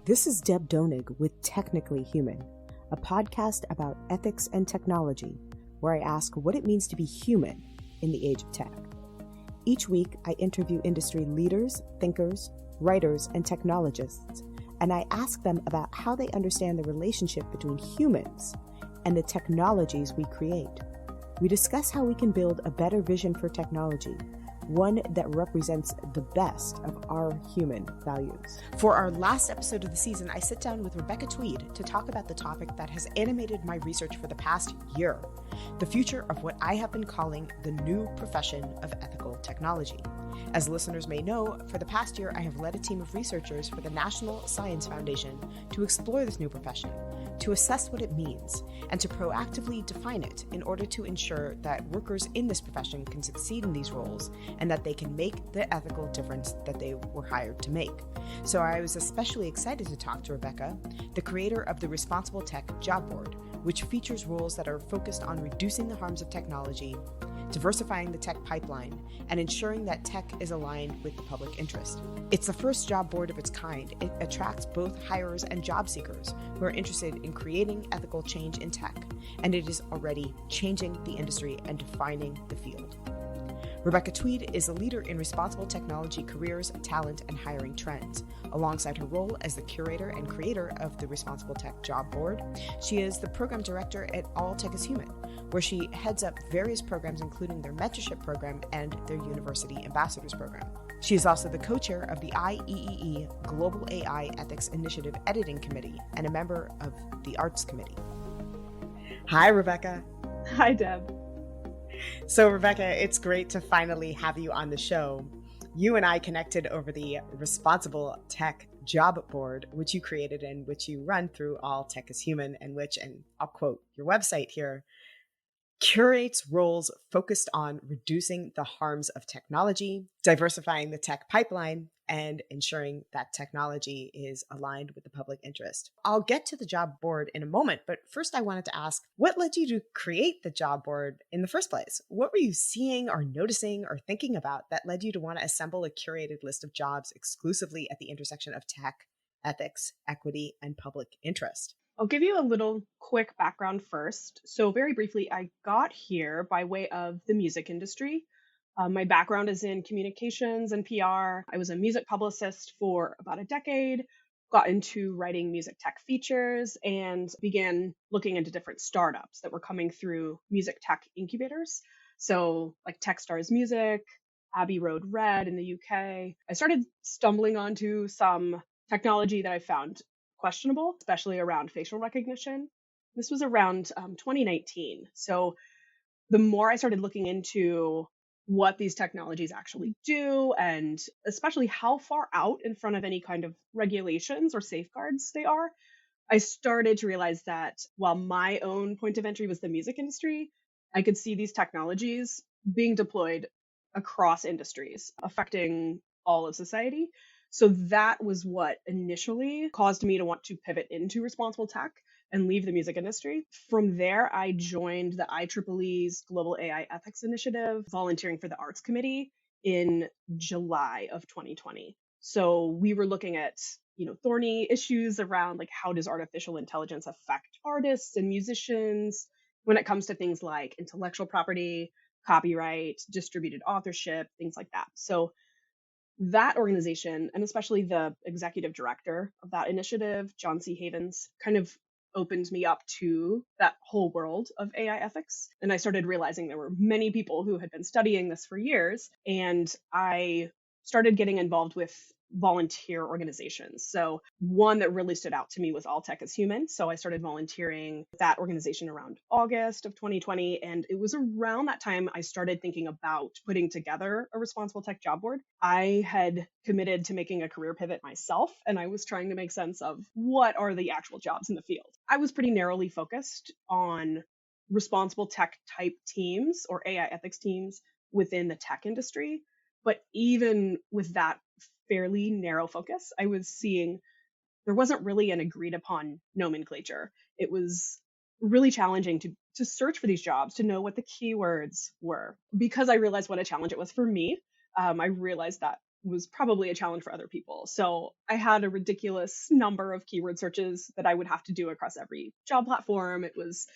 This is Deb Donig with Technically Human, a podcast about ethics and technology, where I ask what it means to be human in the age of tech. Each week, I interview industry leaders, thinkers, writers, and technologists, and I ask them about how they understand the relationship between humans and the technologies we create. We discuss how we can build a better vision for technology, one that represents the best of our human values. For our last episode of the season, I sit down with Rebekah Tweed to talk about the topic that has animated my research for the past year, the future of what I have been calling the new profession of ethical technology. As listeners may know, for the past year, I have led a team of researchers for the National Science Foundation to explore this new profession, to assess what it means, and to proactively define it in order to ensure that workers in this profession can succeed in these roles and that they can make the ethical difference that they were hired to make. So I was especially excited to talk to Rebekah, the creator of the Responsible Tech Job Board, which features roles that are focused on reducing the harms of technology, diversifying the tech pipeline, and ensuring that tech is aligned with the public interest. It's the first job board of its kind. It attracts both hirers and job seekers who are interested in creating ethical change in tech, and it is already changing the industry and defining the field. Rebekah Tweed is a leader in responsible technology careers, talent, and hiring trends. Alongside her role as the curator and creator of the Responsible Tech Job Board, she is the program director at All Tech is Human, where she heads up various programs, including their mentorship program and their University Ambassadors program. She is also the co-chair of the IEEE Global AI Ethics Initiative Editing Committee and a member of the Arts Committee. Hi, Rebekah. Hi, Deb. So, Rebekah, it's great to finally have you on the show. You and I connected over the Responsible Tech Job Board, which you created and which you run through All Tech is Human, and which, and I'll quote your website here, curates roles focused on reducing the harms of technology, diversifying the tech pipeline, and ensuring that technology is aligned with the public interest. I'll get to the job board in a moment, but first I wanted to ask, what led you to create the job board in the first place? What were you seeing or noticing or thinking about that led you to want to assemble a curated list of jobs exclusively at the intersection of tech, ethics, equity, and public interest? I'll give you a little quick background first. So very briefly, I got here by way of the music industry. My background is in communications and PR. I was a music publicist for about a decade, got into writing music tech features, and began looking into different startups that were coming through music tech incubators. So like Techstars Music, Abbey Road Red in the UK. I started stumbling onto some technology that I found questionable, especially around facial recognition. This was around 2019. So the more I started looking into what these technologies actually do, and especially how far out in front of any kind of regulations or safeguards they are, I started to realize that while my own point of entry was the music industry, I could see these technologies being deployed across industries, affecting all of society. So that was what initially caused me to want to pivot into responsible tech and leave the music industry. From there, I joined the IEEE's Global AI Ethics Initiative, volunteering for the Arts Committee in July of 2020. So we were looking at, thorny issues around like how does artificial intelligence affect artists and musicians when it comes to things like intellectual property, copyright, distributed authorship, things like that. So that organization, and especially the executive director of that initiative, John C. Havens, kind of opened me up to that whole world of AI ethics. And I started realizing there were many people who had been studying this for years. And I started getting involved with volunteer organizations. So one that really stood out to me was All Tech is Human. So I started volunteering with that organization around August of 2020. And it was around that time I started thinking about putting together a responsible tech job board. I had committed to making a career pivot myself, and I was trying to make sense of what are the actual jobs in the field. I was pretty narrowly focused on responsible tech type teams or AI ethics teams within the tech industry. But even with that fairly narrow focus, I was seeing there wasn't really an agreed upon nomenclature. It was really challenging to search for these jobs, to know what the keywords were. Because I realized what a challenge it was for me, I realized that was probably a challenge for other people. So I had a ridiculous number of keyword searches that I would have to do across every job platform. It was,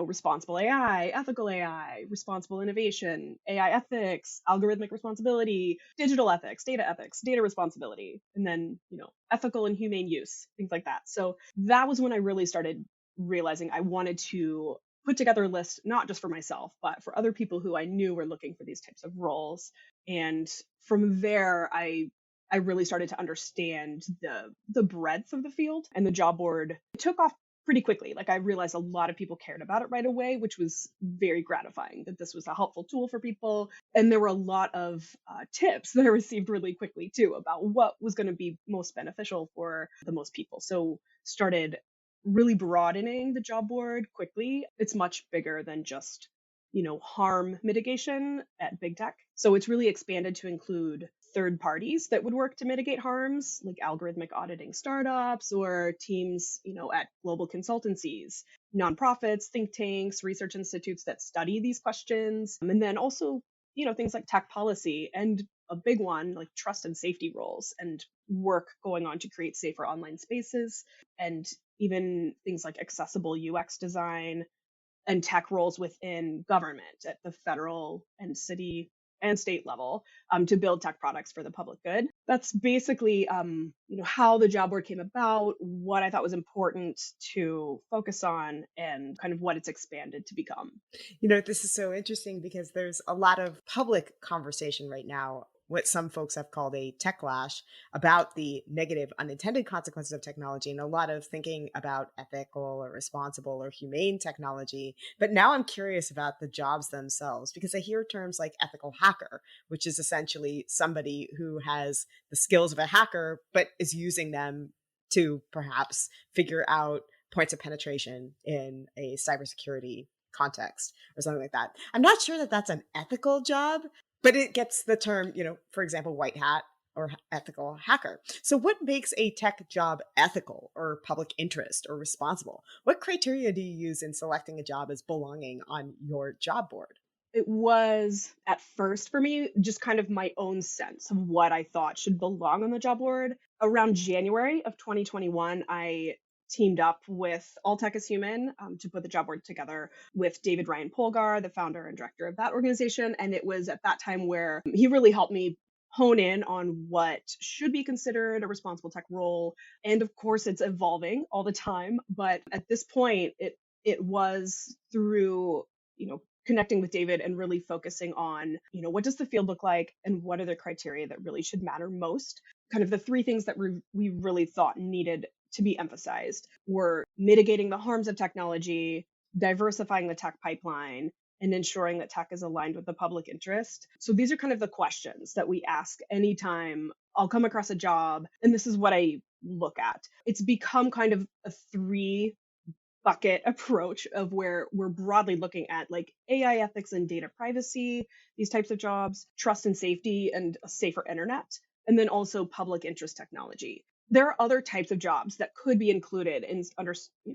responsible AI, ethical AI, responsible innovation, AI ethics, algorithmic responsibility, digital ethics, data responsibility, and then, ethical and humane use, things like that. So that was when I really started realizing I wanted to put together a list, not just for myself, but for other people who I knew were looking for these types of roles. And from there, I really started to understand the breadth of the field, and the job board took off pretty quickly. Like I realized a lot of people cared about it right away, which was very gratifying that this was a helpful tool for people. And there were a lot of tips that I received really quickly too about what was going to be most beneficial for the most people. So started really broadening the job board quickly. It's much bigger than just, harm mitigation at big tech. So it's really expanded to include third parties that would work to mitigate harms, like algorithmic auditing startups or teams, at global consultancies, nonprofits, think tanks, research institutes that study these questions. And then also, things like tech policy and a big one like trust and safety roles and work going on to create safer online spaces, and even things like accessible UX design and tech roles within government at the federal and city and state level, to build tech products for the public good. That's basically how the job board came about, what I thought was important to focus on, and kind of what it's expanded to become. This is so interesting because there's a lot of public conversation right now, what some folks have called a techlash, about the negative unintended consequences of technology, and a lot of thinking about ethical or responsible or humane technology. But now I'm curious about the jobs themselves, because I hear terms like ethical hacker, which is essentially somebody who has the skills of a hacker, but is using them to perhaps figure out points of penetration in a cybersecurity context or something like that. I'm not sure that that's an ethical job, but it gets the term, for example, white hat or ethical hacker. So what makes a tech job ethical or public interest or responsible? What criteria do you use in selecting a job as belonging on your job board? It was at first for me just kind of my own sense of what I thought should belong on the job board. Around January of 2021, I teamed up with All Tech is Human, to put the job board together with David Ryan Polgar, the founder and director of that organization. And it was at that time where he really helped me hone in on what should be considered a responsible tech role. And of course, it's evolving all the time. But at this point, it was through, connecting with David and really focusing on, what does the field look like and what are the criteria that really should matter most. Kind of the three things that we really thought needed to be emphasized were mitigating the harms of technology, diversifying the tech pipeline, and ensuring that tech is aligned with the public interest. So these are kind of the questions that we ask anytime I'll come across a job, and this is what I look at. It's become kind of a three bucket approach of where we're broadly looking at like AI ethics and data privacy, these types of jobs, trust and safety and a safer internet, and then also public interest technology. There are other types of jobs that could be included in under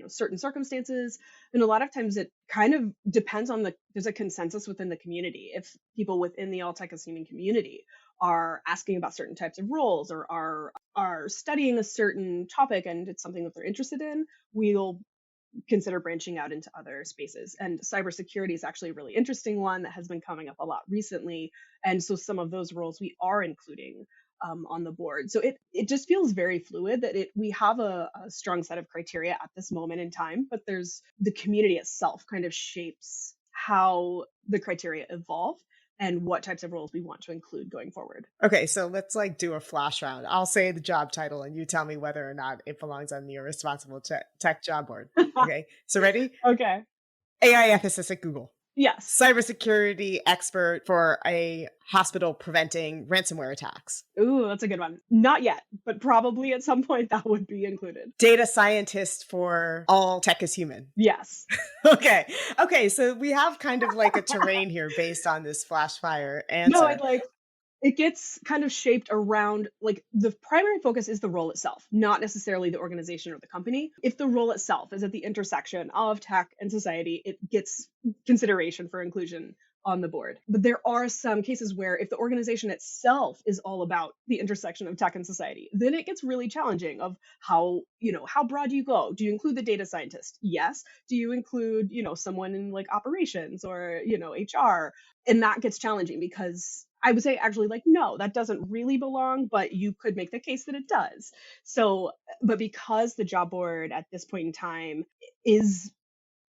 certain circumstances, and a lot of times it kind of depends on there's a consensus within the community. If people within the All Tech is Human community are asking about certain types of roles or are studying a certain topic and it's something that they're interested in, we'll consider branching out into other spaces. And cybersecurity is actually a really interesting one that has been coming up a lot recently. And so some of those roles we are including on the board. So it just feels very fluid that we have a strong set of criteria at this moment in time, but there's the community itself kind of shapes how the criteria evolve and what types of roles we want to include going forward. Okay, so let's do a flash round. I'll say the job title and you tell me whether or not it belongs on your responsible tech job board. Okay, so ready? Okay. AI ethicist at Google. Yes. Cybersecurity expert for a hospital preventing ransomware attacks. Ooh, that's a good one. Not yet, but probably at some point that would be included. Data scientist for All Tech is Human. Yes. Okay. So we have kind of like a terrain here based on this flash fire answer. No, it gets kind of shaped around, like, the primary focus is the role itself, not necessarily the organization or the company. If the role itself is at the intersection of tech and society, it gets consideration for inclusion on the board. But there are some cases where if the organization itself is all about the intersection of tech and society, then it gets really challenging of how broad do you go? Do you include the data scientist? Yes. Do you include, someone in like operations or, HR? And that gets challenging because I would say actually, like, no, that doesn't really belong, but you could make the case that it does. So, but because the job board at this point in time is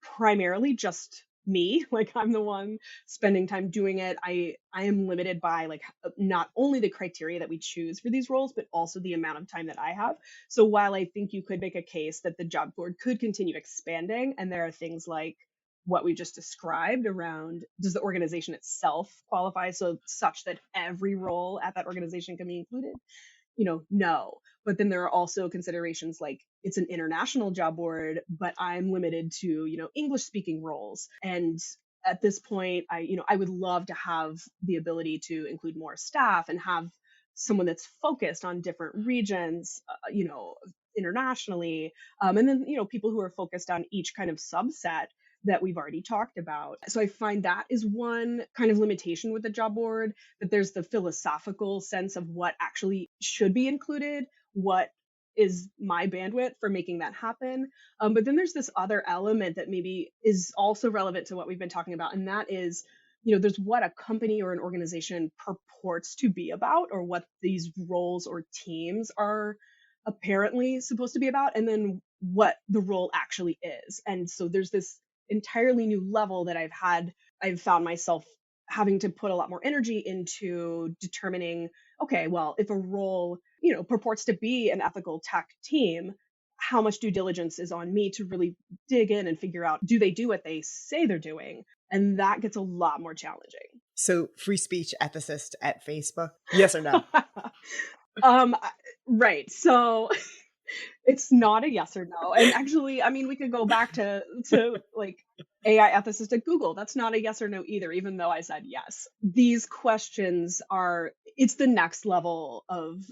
primarily just me, like I'm the one spending time doing it, I am limited by like not only the criteria that we choose for these roles, but also the amount of time that I have. So while I think you could make a case that the job board could continue expanding, and there are things like what we just described around, does the organization itself qualify so such that every role at that organization can be included? No. But then there are also considerations like it's an international job board, but I'm limited to, English speaking roles. And at this point, I would love to have the ability to include more staff and have someone that's focused on different regions, internationally. And then, people who are focused on each kind of subset that we've already talked about. So I find that is one kind of limitation with the job board, that there's the philosophical sense of what actually should be included, what is my bandwidth for making that happen. But then there's this other element that maybe is also relevant to what we've been talking about, and that is, there's what a company or an organization purports to be about, or what these roles or teams are apparently supposed to be about, and then what the role actually is. And so there's this entirely new level that I've found myself having to put a lot more energy into determining, okay, well, if a role, purports to be an ethical tech team, how much due diligence is on me to really dig in and figure out, do they do what they say they're doing? And that gets a lot more challenging. So free speech ethicist at Facebook? Yes or no? um, right. So it's not a yes or no. And actually, I mean, we could go back to like AI ethicist at Google. That's not a yes or no either, even though I said yes. These questions it's the next level of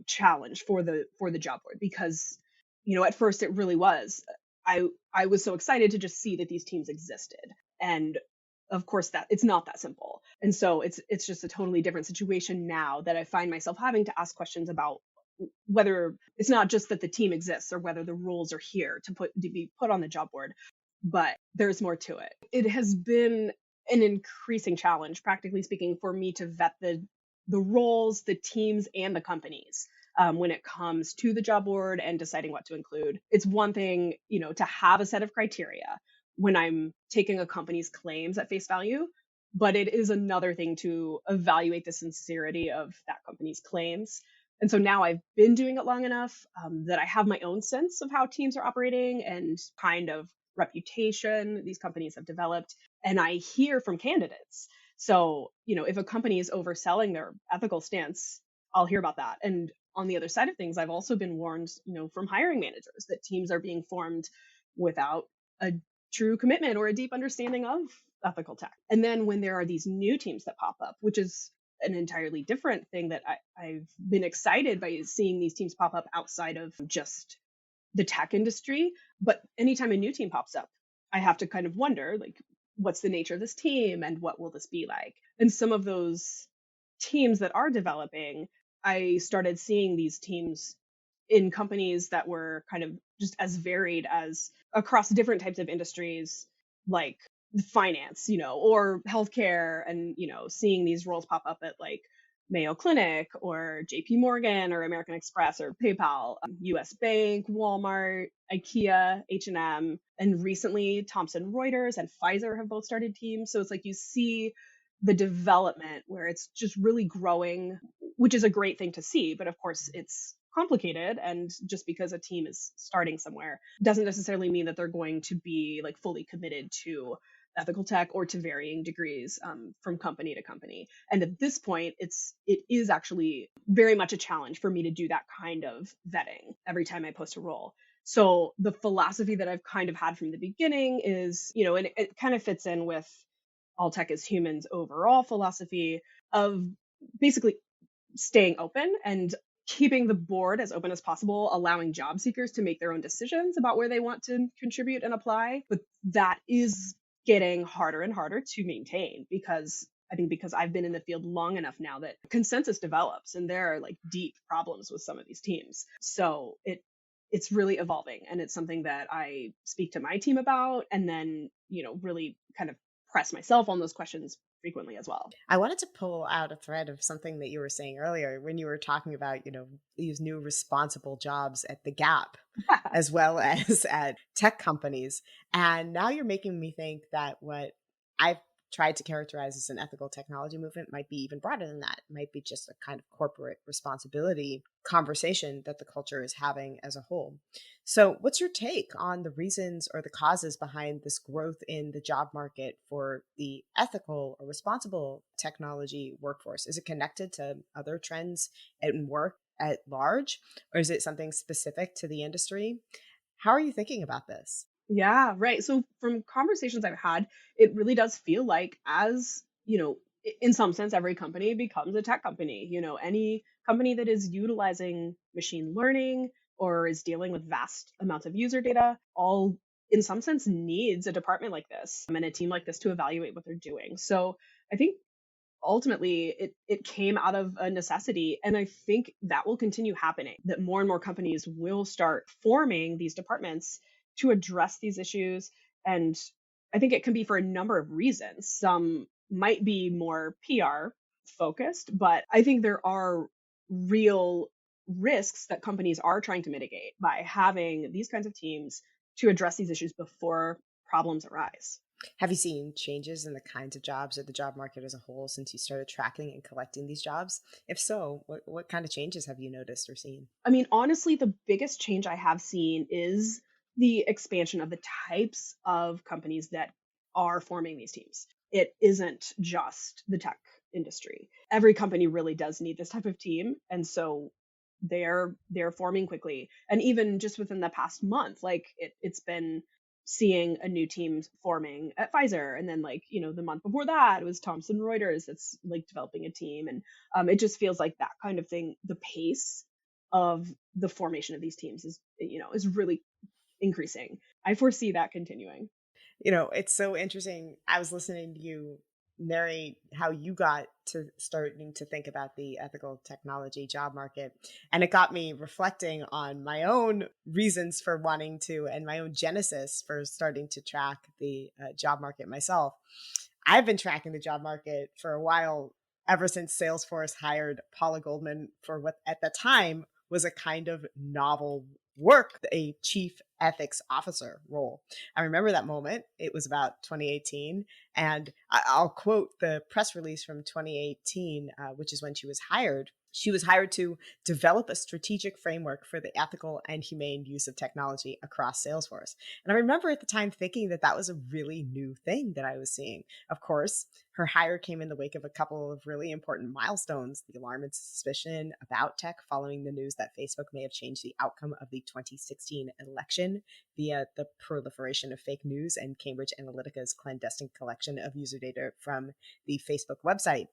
challenge for the job board, because, at first it really was. I was so excited to just see that these teams existed. And of course that it's not that simple. And so it's just a totally different situation now that I find myself having to ask questions about whether it's not just that the team exists or whether the rules are here to be put on the job board, but there's more to it. It has been an increasing challenge, practically speaking, for me to vet the roles, the teams, and the companies when it comes to the job board and deciding what to include. It's one thing, to have a set of criteria when I'm taking a company's claims at face value, but it is another thing to evaluate the sincerity of that company's claims. And so now I've been doing it long enough that I have my own sense of how teams are operating and kind of reputation these companies have developed. And I hear from candidates. So, if a company is overselling their ethical stance, I'll hear about that. And on the other side of things, I've also been warned, from hiring managers that teams are being formed without a true commitment or a deep understanding of ethical tech. And then when there are these new teams that pop up, which is an entirely different thing that I've been excited by seeing these teams pop up outside of just the tech industry. But anytime a new team pops up, I have to kind of wonder, like, what's the nature of this team and what will this be like? And some of those teams that are developing, I started seeing these teams in companies that were kind of just as varied as across different types of industries, like finance, or healthcare, and, seeing these roles pop up at like Mayo Clinic or JP Morgan or American Express or PayPal, US Bank, Walmart, IKEA, H&M, and recently Thomson Reuters and Pfizer have both started teams. So it's like you see the development where it's just really growing, which is a great thing to see. But of course, it's complicated. And just because a team is starting somewhere doesn't necessarily mean that they're going to be like fully committed to ethical tech or to varying degrees from company to company. And at this point, it is actually very much a challenge for me to do that kind of vetting every time I post a role. So the philosophy that I've kind of had from the beginning is, and it kind of fits in with All Tech is Humans overall philosophy of basically staying open and keeping the board as open as possible, allowing job seekers to make their own decisions about where they want to contribute and apply. But that is getting harder and harder to maintain because I've been in the field long enough now that consensus develops and there are like deep problems with some of these teams. So it's really evolving, and it's something that I speak to my team about, and then, really kind of press myself on those questions frequently as well. I wanted to pull out a thread of something that you were saying earlier when you were talking about, these new responsible jobs at the Gap as well as at tech companies. And now you're making me think that what I've tried to characterize as an ethical technology movement might be even broader than that. It might be just a kind of corporate responsibility conversation that the culture is having as a whole. So, what's your take on the reasons or the causes behind this growth in the job market for the ethical or responsible technology workforce? Is it connected to other trends in work at large, or is it something specific to the industry? How are you thinking about this? Yeah, right. So from conversations I've had, it really does feel like in some sense, every company becomes a tech company. Any company that is utilizing machine learning or is dealing with vast amounts of user data, all in some sense needs a department like this and a team like this to evaluate what they're doing. So I think ultimately it came out of a necessity, and I think that will continue happening, that more and more companies will start forming these departments to address these issues. And I think it can be for a number of reasons. Some might be more PR focused, but I think there are real risks that companies are trying to mitigate by having these kinds of teams to address these issues before problems arise. Have you seen changes in the kinds of jobs or the job market as a whole since you started tracking and collecting these jobs? If so, what kind of changes have you noticed or seen? I mean, honestly, the biggest change I have seen is the expansion of the types of companies that are forming these teams. It isn't just the tech industry. Every company really does need this type of team, and so they're forming quickly. And even just within the past month, like it's been seeing a new team forming at Pfizer, and then the month before that it was Thomson Reuters that's like developing a team, and it just feels like that kind of thing. The pace of the formation of these teams is really increasing. I foresee that continuing. It's so interesting. I was listening to you narrate how you got to starting to think about the ethical technology job market. And it got me reflecting on my own reasons for wanting to and my own genesis for starting to track the job market myself. I've been tracking the job market for a while, ever since Salesforce hired Paula Goldman for what at the time was a kind of novel work, a chief ethics officer role. I remember that moment. It was about 2018. And I'll quote the press release from 2018, which is when she was hired. She was hired to develop a strategic framework for the ethical and humane use of technology across Salesforce. And I remember at the time thinking that that was a really new thing that I was seeing. Of course, her hire came in the wake of a couple of really important milestones: the alarm and suspicion about tech following the news that Facebook may have changed the outcome of the 2016 election via the proliferation of fake news and Cambridge Analytica's clandestine collection of user data from the Facebook website,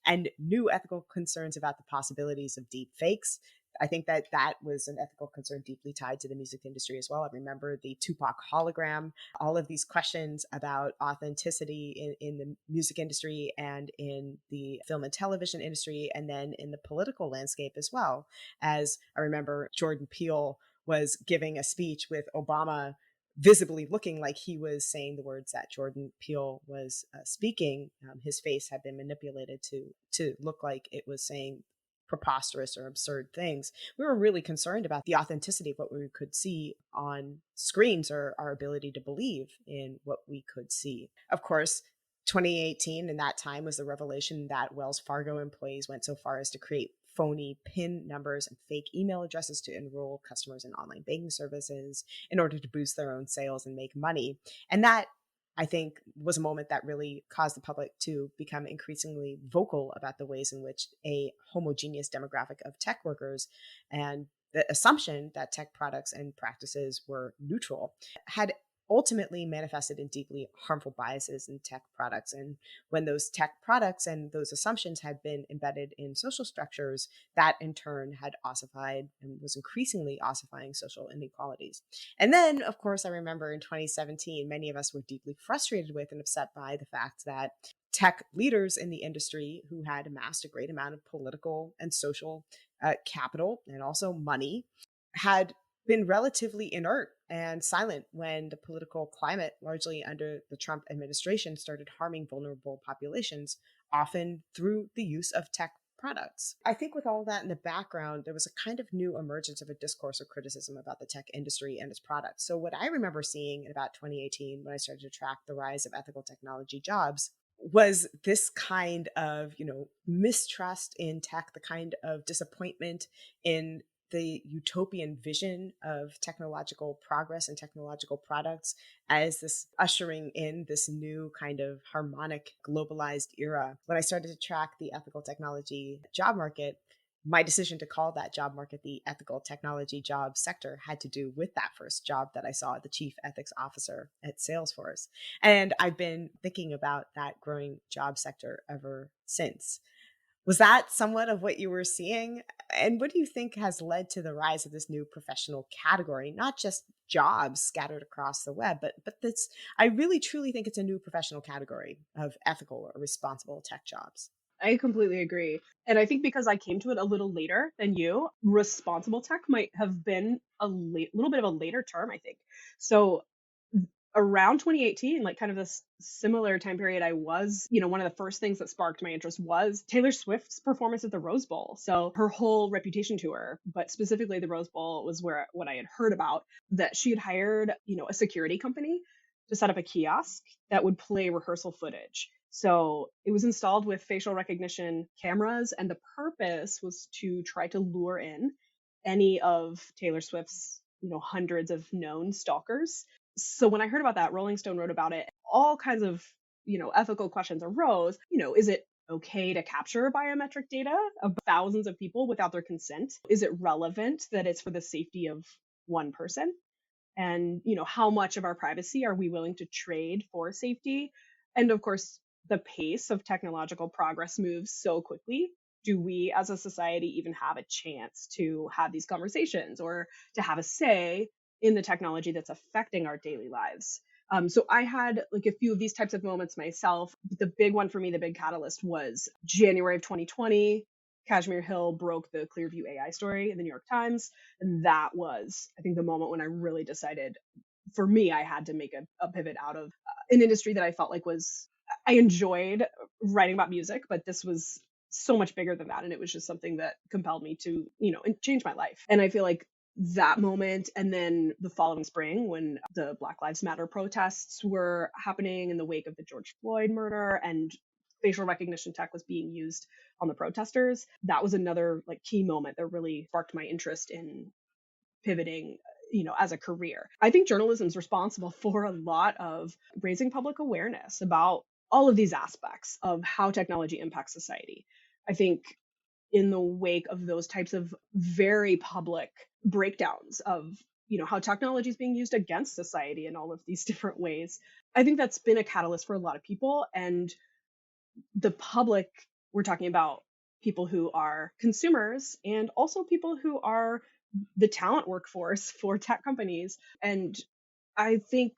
and new ethical concerns about the possibilities of deep fakes. I think that that was an ethical concern deeply tied to the music industry as well. I remember the Tupac hologram, all of these questions about authenticity in the music industry and in the film and television industry, and then in the political landscape as well. As I remember, Jordan Peele was giving a speech with Obama visibly looking like he was saying the words that Jordan Peele was speaking. His face had been manipulated to look like it was saying preposterous or absurd things. We were really concerned about the authenticity of what we could see on screens, or our ability to believe in what we could see. Of course, 2018 and that time was the revelation that Wells Fargo employees went so far as to create phony PIN numbers and fake email addresses to enroll customers in online banking services in order to boost their own sales and make money. And that, I think, was a moment that really caused the public to become increasingly vocal about the ways in which a homogeneous demographic of tech workers and the assumption that tech products and practices were neutral had ultimately manifested in deeply harmful biases in tech products. And when those tech products and those assumptions had been embedded in social structures, that in turn had ossified and was increasingly ossifying social inequalities. And then, of course, I remember in 2017, many of us were deeply frustrated with and upset by the fact that tech leaders in the industry who had amassed a great amount of political and social capital and also money had been relatively inert and silent when the political climate, largely under the Trump administration, started harming vulnerable populations, often through the use of tech products. I think with all that in the background, there was a kind of new emergence of a discourse of criticism about the tech industry and its products. So what I remember seeing in about 2018, when I started to track the rise of ethical technology jobs, was this kind of, mistrust in tech, the kind of disappointment in the utopian vision of technological progress and technological products as this ushering in this new kind of harmonic globalized era. When I started to track the ethical technology job market, my decision to call that job market the ethical technology job sector had to do with that first job that I saw, the chief ethics officer at Salesforce. And I've been thinking about that growing job sector ever since. Was that somewhat of what you were seeing? And what do you think has led to the rise of this new professional category, not just jobs scattered across the web, but this, I really truly think it's a new professional category of ethical or responsible tech jobs. I completely agree. And I think because I came to it a little later than you, responsible tech might have been little bit of a later term, I think. So around 2018, like kind of this similar time period, I was, one of the first things that sparked my interest was Taylor Swift's performance at the Rose Bowl. So her whole Reputation tour, but specifically the Rose Bowl was where what I had heard about, that she had hired, a security company to set up a kiosk that would play rehearsal footage. So it was installed with facial recognition cameras, and the purpose was to try to lure in any of Taylor Swift's, hundreds of known stalkers. So when I heard about that, Rolling Stone wrote about it. All kinds of, ethical questions arose. Is it okay to capture biometric data of thousands of people without their consent? Is it relevant that it's for the safety of one person? And, how much of our privacy are we willing to trade for safety? And of course, the pace of technological progress moves so quickly. Do we as a society even have a chance to have these conversations or to have a say in the technology that's affecting our daily lives? So I had like a few of these types of moments myself. The big one for me, the big catalyst was January of 2020. Kashmir Hill broke the Clearview AI story in the New York Times. And that was, I think, the moment when I really decided, for me, I had to make a pivot out of an industry that I felt like I enjoyed writing about music, but this was so much bigger than that. And it was just something that compelled me to, change my life. And I feel like that moment, and then the following spring when the Black Lives Matter protests were happening in the wake of the George Floyd murder and facial recognition tech was being used on the protesters, that was another like key moment that really sparked my interest in pivoting, as a career. I think journalism is responsible for a lot of raising public awareness about all of these aspects of how technology impacts society. I think in the wake of those types of very public breakdowns of, how technology is being used against society in all of these different ways, I think that's been a catalyst for a lot of people. And the public, we're talking about people who are consumers and also people who are the talent workforce for tech companies. And I think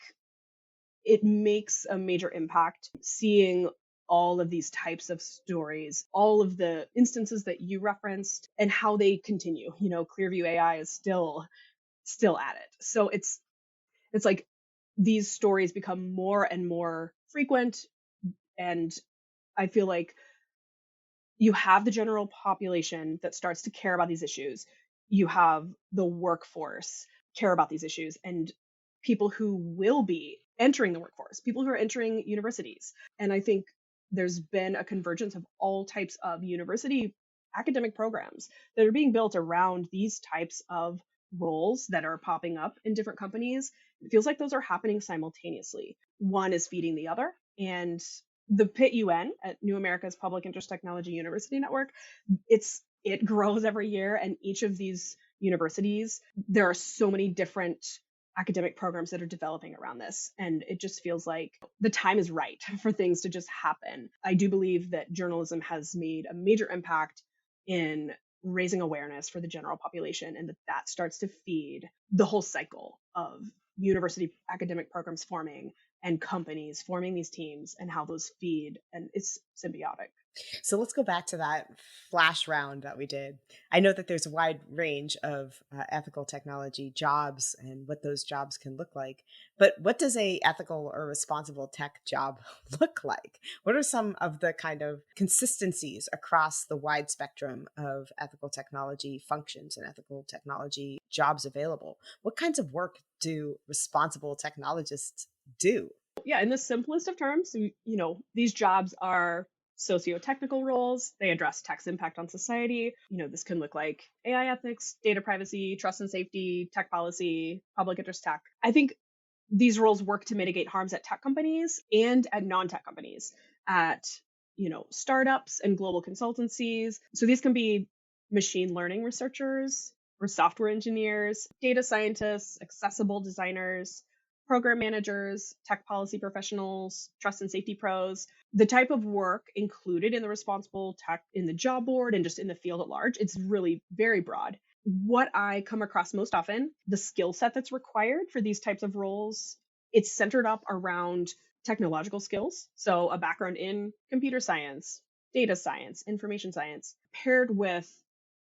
it makes a major impact seeing all of these types of stories, all of the instances that you referenced and how they continue. Clearview AI is still at it. So it's like these stories become more and more frequent, and I feel like you have the general population that starts to care about these issues. You have the workforce care about these issues, and people who will be entering the workforce, people who are entering universities. And I think there's been a convergence of all types of university academic programs that are being built around these types of roles that are popping up in different companies. It feels like those are happening simultaneously. One is feeding the other. And the PIT UN at New America's Public Interest Technology University Network, it grows every year. And each of these universities, there are so many different academic programs that are developing around this. And it just feels like the time is right for things to just happen. I do believe that journalism has made a major impact in raising awareness for the general population, and that starts to feed the whole cycle of university academic programs forming and companies forming these teams and how those feed, and it's symbiotic. So let's go back to that flash round that we did. I know that there's a wide range of ethical technology jobs and what those jobs can look like. But what does a ethical or responsible tech job look like? What are some of the kind of consistencies across the wide spectrum of ethical technology functions and ethical technology jobs available? What kinds of work do responsible technologists do? Yeah, in the simplest of terms, these jobs are socio-technical roles. They address tech's impact on society. This can look like AI ethics, data privacy, trust and safety, tech policy, public interest tech. I think these roles work to mitigate harms at tech companies and at non-tech companies, at startups and global consultancies. So these can be machine learning researchers or software engineers, data scientists, accessible designers, program managers, tech policy professionals, trust and safety pros. The type of work included in the responsible tech in the job board and just in the field at large, it's really very broad. What I come across most often, the skill set that's required for these types of roles, it's centered up around technological skills. So a background in computer science, data science, information science, paired with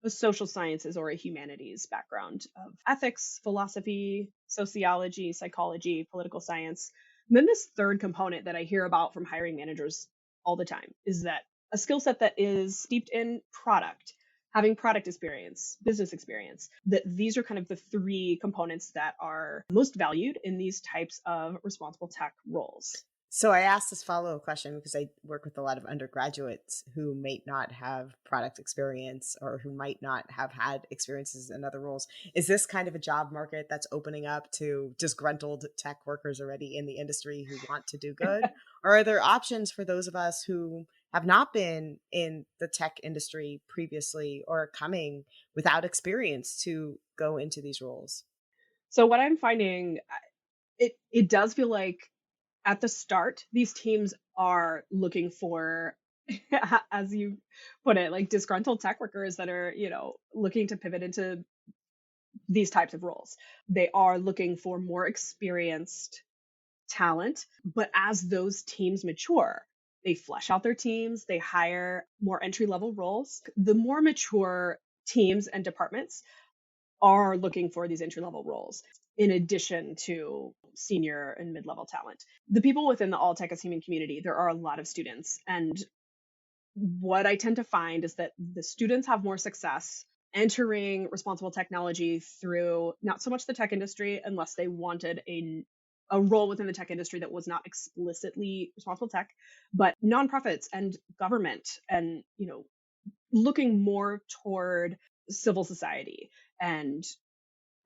a social sciences or a humanities background of ethics, philosophy, sociology, psychology, political science. And then this third component that I hear about from hiring managers all the time is that a skill set that is steeped in product, having product experience, business experience, that these are kind of the three components that are most valued in these types of responsible tech roles. So I asked this follow-up question because I work with a lot of undergraduates who may not have product experience or who might not have had experiences in other roles. Is this kind of a job market that's opening up to disgruntled tech workers already in the industry who want to do good? Or are there options for those of us who have not been in the tech industry previously or coming without experience to go into these roles? So what I'm finding, it does feel like at the start, these teams are looking for, as you put it, like disgruntled tech workers that are, looking to pivot into these types of roles. They are looking for more experienced talent, but as those teams mature, they flesh out their teams, they hire more entry level roles. The more mature teams and departments are looking for these entry level roles in addition to senior and mid level talent. The people within the All Tech as Human community, there are a lot of students. And what I tend to find is that the students have more success entering responsible technology through not so much the tech industry, unless they wanted a role within the tech industry that was not explicitly responsible tech, but nonprofits and government, and looking more toward civil society and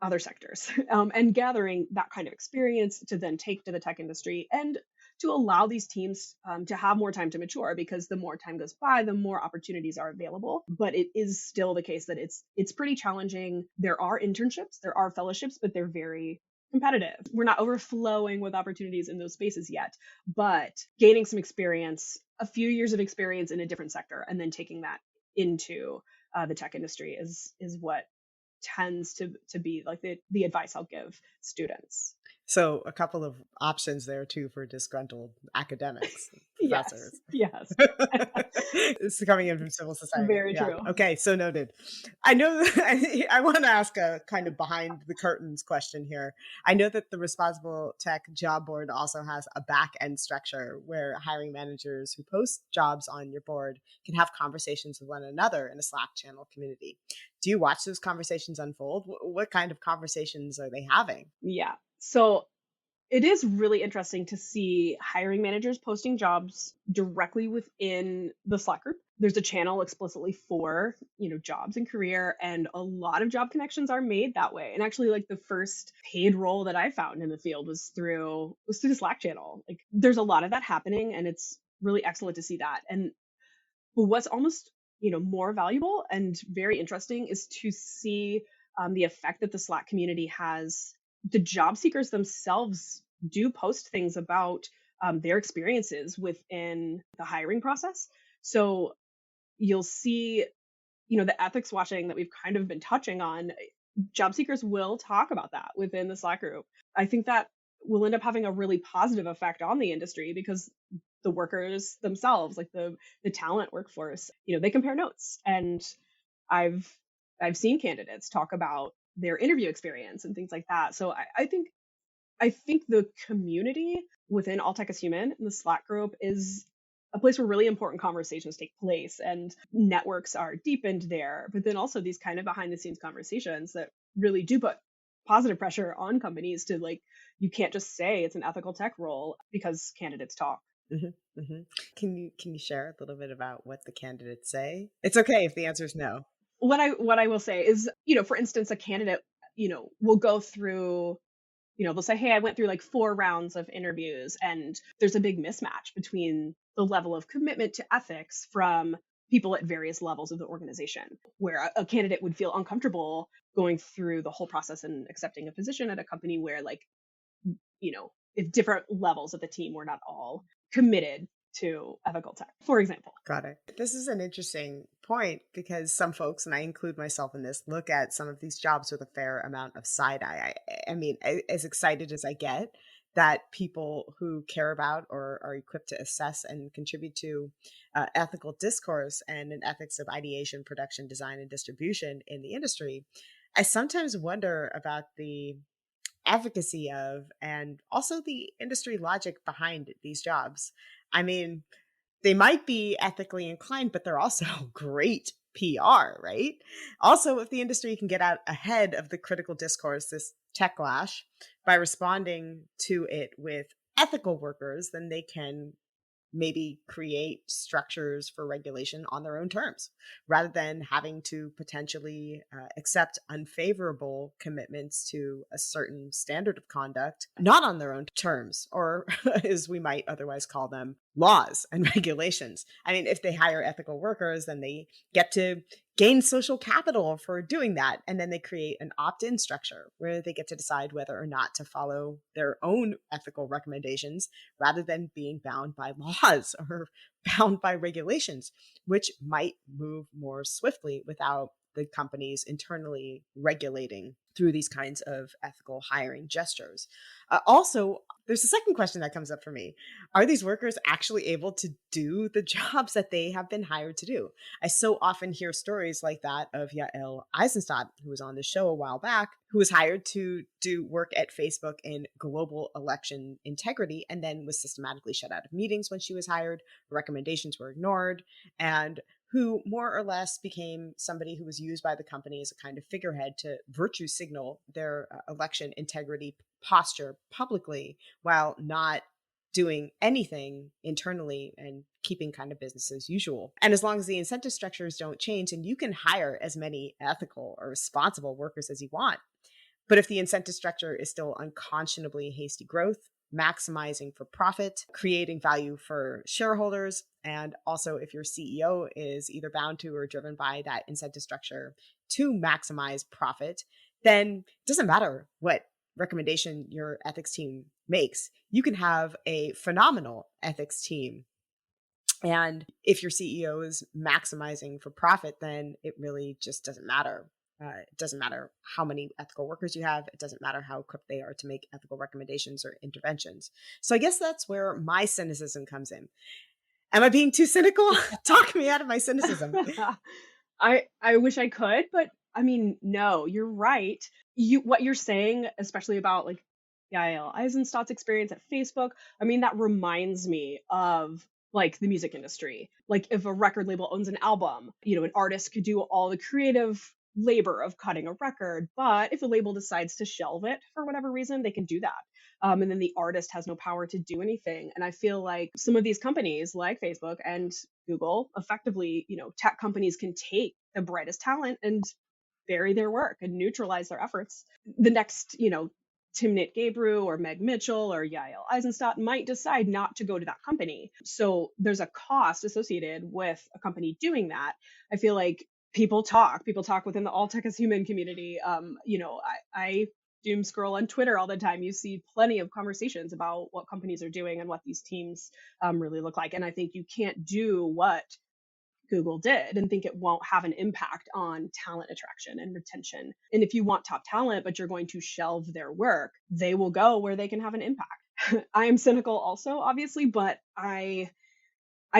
other sectors, and gathering that kind of experience to then take to the tech industry and to allow these teams to have more time to mature, because the more time goes by, the more opportunities are available. But it is still the case that it's pretty challenging. There are internships, there are fellowships, but they're very competitive. We're not overflowing with opportunities in those spaces yet, but gaining some experience, a few years of experience in a different sector, and then taking that into the tech industry is what tends to be like the advice I'll give students. So a couple of options there too for disgruntled academics, professors. Yes. It's coming in from civil society. Very true. Okay, so noted. I know I want to ask a kind of behind the curtains question here. I know that the Responsible Tech Job Board also has a back end structure where hiring managers who post jobs on your board can have conversations with one another in a Slack channel community. Do you watch those conversations unfold? What kind of conversations are they having? Yeah. So it is really interesting to see hiring managers posting jobs directly within the Slack group. There's a channel explicitly for, jobs and career, and a lot of job connections are made that way. And actually, like, the first paid role that I found in the field was through the Slack channel. Like, there's a lot of that happening, and it's really excellent to see that. And what's almost, more valuable and very interesting is to see the effect that the Slack community has the job seekers themselves do post things about their experiences within the hiring process. So you'll see, the ethics watching that we've kind of been touching on, job seekers will talk about that within the Slack group. I think that will end up having a really positive effect on the industry because the workers themselves, like the talent workforce, they compare notes. And I've I've seen candidates talk about their interview experience and things like that. So I think the community within All Tech is Human in the Slack group is a place where really important conversations take place and networks are deepened there. But then also these kind of behind the scenes conversations that really do put positive pressure on companies to, like, you can't just say it's an ethical tech role because candidates talk. Hmm. Hmm. Can you share a little bit about what the candidates say? It's okay if the answer is no. What I will say is, for instance, a candidate, will go through, they'll say, hey, I went through like 4 rounds of interviews, and there's a big mismatch between the level of commitment to ethics from people at various levels of the organization, where a candidate would feel uncomfortable going through the whole process and accepting a position at a company where, like, if different levels of the team were not all committed to ethical tech, for example. Got it. This is an interesting point because some folks, and I include myself in this, look at some of these jobs with a fair amount of side eye. I mean, as excited as I get that people who care about or are equipped to assess and contribute to ethical discourse and an ethics of ideation, production, design, and distribution in the industry, I sometimes wonder about the efficacy of and also the industry logic behind these jobs. I mean, they might be ethically inclined, but they're also great PR, right? Also, if the industry can get out ahead of the critical discourse, this techlash, by responding to it with ethical workers, then they can maybe create structures for regulation on their own terms rather than having to potentially accept unfavorable commitments to a certain standard of conduct not on their own terms, or as we might otherwise call them, laws and regulations. I mean, if they hire ethical workers, then they get to gain social capital for doing that. And then they create an opt-in structure where they get to decide whether or not to follow their own ethical recommendations rather than being bound by laws or bound by regulations, which might move more swiftly without the companies internally regulating through these kinds of ethical hiring gestures. Also, there's a second question that comes up for me. Are these workers actually able to do the jobs that they have been hired to do? I so often hear stories like that of Yael Eisenstadt, who was on the show a while back, who was hired to do work at Facebook in global election integrity and then was systematically shut out of meetings when she was hired. Recommendations were ignored, and who more or less became somebody who was used by the company as a kind of figurehead to virtue signal their election integrity posture publicly while not doing anything internally and keeping kind of business as usual. And as long as the incentive structures don't change, and you can hire as many ethical or responsible workers as you want, but if the incentive structure is still unconscionably hasty growth, maximizing for profit, creating value for shareholders, and also if your CEO is either bound to or driven by that incentive structure to maximize profit, then it doesn't matter what recommendation your ethics team makes. You can have a phenomenal ethics team. And if your CEO is maximizing for profit, then it really just doesn't matter. It doesn't matter how many ethical workers you have. It doesn't matter how equipped they are to make ethical recommendations or interventions. So I guess that's where my cynicism comes in. Am I being too cynical? Talk me out of my cynicism. I wish I could, but I mean, no, you're right. What you're saying, especially about like Yael Eisenstadt's experience at Facebook, I mean, that reminds me of like the music industry. Like if a record label owns an album, an artist could do all the creative labor of cutting a record, but if the label decides to shelve it for whatever reason, they can do that. And then the artist has no power to do anything. And I feel like some of these companies like Facebook and Google, effectively, tech companies can take the brightest talent and bury their work and neutralize their efforts. The next, Timnit Gebru or Meg Mitchell or Yael Eisenstadt might decide not to go to that company. So there's a cost associated with a company doing that. I feel like people talk within the All Tech is Human community. I doom scroll on Twitter all the time, you see plenty of conversations about what companies are doing and what these teams really look like. And I think you can't do what Google did and think it won't have an impact on talent attraction and retention. And if you want top talent, but you're going to shelve their work, they will go where they can have an impact. I am cynical also, obviously, but I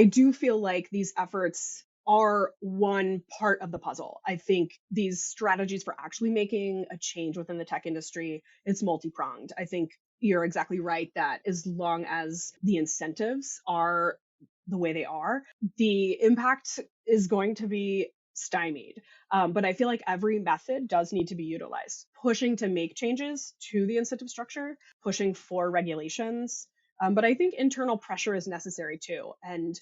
do feel like these efforts are one part of the puzzle. I think these strategies for actually making a change within the tech industry, it's multi-pronged. I think you're exactly right that as long as the incentives are the way they are, the impact is going to be stymied. But I feel like every method does need to be utilized. Pushing to make changes to the incentive structure, pushing for regulations. But I think internal pressure is necessary too. And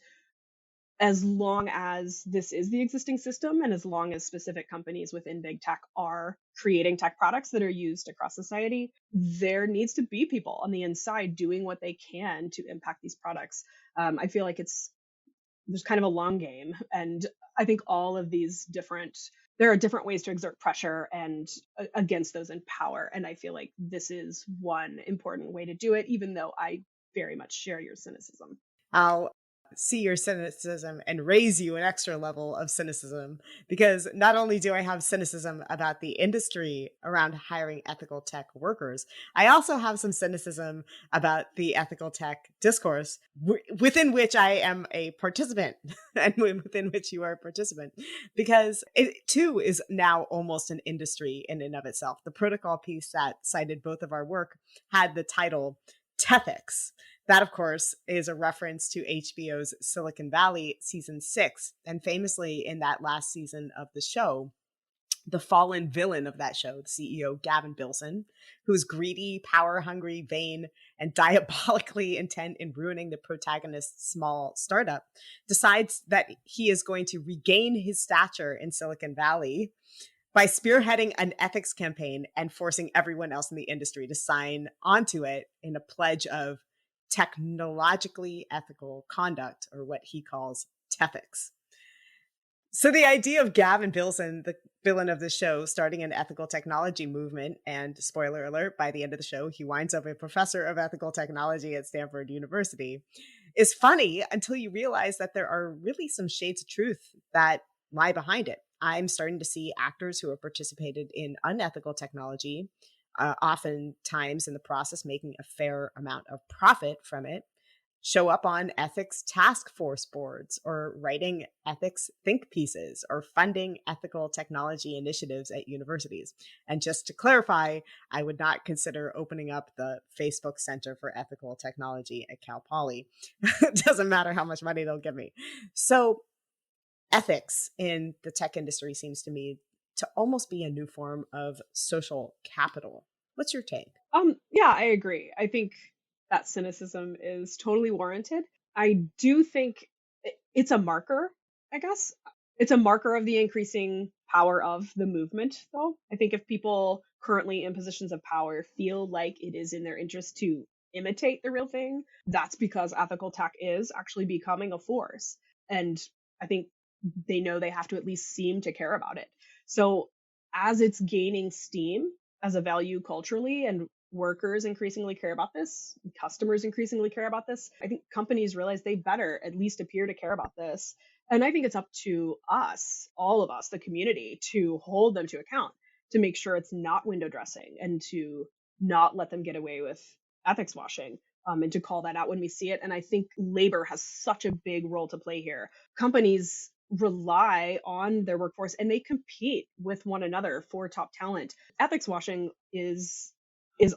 as long as this is the existing system and as long as specific companies within big tech are creating tech products that are used across society, there needs to be people on the inside doing what they can to impact these products. I feel like there's kind of a long game, and I think all of these there are different ways to exert pressure and against those in power, and I feel like this is one important way to do it, even though I very much share your cynicism. I'll see your cynicism and raise you an extra level of cynicism, because not only do I have cynicism about the industry around hiring ethical tech workers, I also have some cynicism about the ethical tech discourse within which I am a participant and within which you are a participant, because it too is now almost an industry in and of itself. The protocol piece that cited both of our work had the title Tethics. That, of course, is a reference to HBO's Silicon Valley season 6. And famously, in that last season of the show, the fallen villain of that show, the CEO, Gavin Bilson, who's greedy, power-hungry, vain, and diabolically intent in ruining the protagonist's small startup, decides that he is going to regain his stature in Silicon Valley by spearheading an ethics campaign and forcing everyone else in the industry to sign onto it in a pledge of technologically ethical conduct, or what he calls TETHICS. So the idea of Gavin Bilson, the villain of the show, starting an ethical technology movement, and spoiler alert, by the end of the show, he winds up a professor of ethical technology at Stanford University, is funny until you realize that there are really some shades of truth that lie behind it. I'm starting to see actors who have participated in unethical technology, oftentimes in the process making a fair amount of profit from it, show up on ethics task force boards, or writing ethics think pieces, or funding ethical technology initiatives at universities. And just to clarify, I would not consider opening up the Facebook Center for Ethical Technology at Cal Poly. It doesn't matter how much money they'll give me. So ethics in the tech industry seems to me to almost be a new form of social capital. What's your take? Yeah, I agree. I think that cynicism is totally warranted. I do think it's a marker, I guess. It's a marker of the increasing power of the movement, though. I think if people currently in positions of power feel like it is in their interest to imitate the real thing, that's because ethical tech is actually becoming a force. And I think they know they have to at least seem to care about it. So as it's gaining steam as a value culturally, and workers increasingly care about this, customers increasingly care about this, I think companies realize they better at least appear to care about this. And I think it's up to us, all of us, the community, to hold them to account, to make sure it's not window dressing, and to not let them get away with ethics washing, and to call that out when we see it. And I think labor has such a big role to play here. Companies rely on their workforce and they compete with one another for top talent. Ethics washing is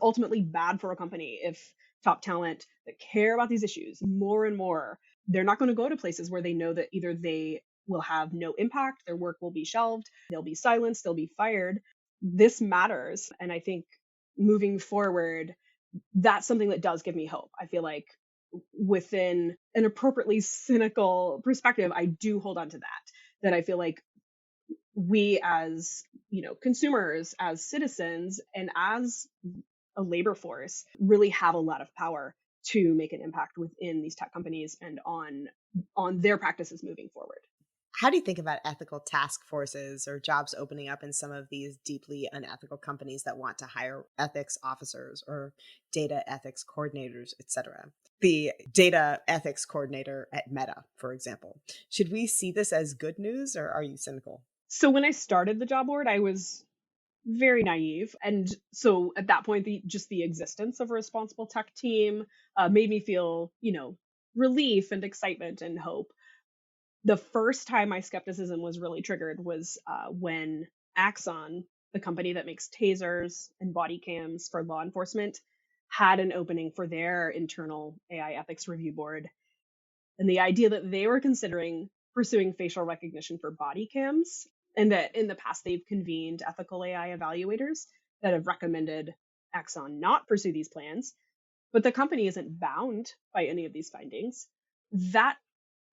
ultimately bad for a company if top talent that care about these issues more and more, they're not going to go to places where they know that either they will have no impact, their work will be shelved, they'll be silenced, they'll be fired. This matters. And I think moving forward, that's something that does give me hope. I feel like within an appropriately cynical perspective, I do hold on to that I feel like we as, consumers, as citizens, and as a labor force really have a lot of power to make an impact within these tech companies and on their practices moving forward. How do you think about ethical task forces or jobs opening up in some of these deeply unethical companies that want to hire ethics officers or data ethics coordinators, et cetera? The data ethics coordinator at Meta, for example. Should we see this as good news, or are you cynical? So when I started the job board, I was very naive. And so at that point, just the existence of a responsible tech team made me feel, relief and excitement and hope. The first time my skepticism was really triggered was when Axon, the company that makes tasers and body cams for law enforcement, had an opening for their internal AI ethics review board. And the idea that they were considering pursuing facial recognition for body cams, and that in the past they've convened ethical AI evaluators that have recommended Axon not pursue these plans, but the company isn't bound by any of these findings. That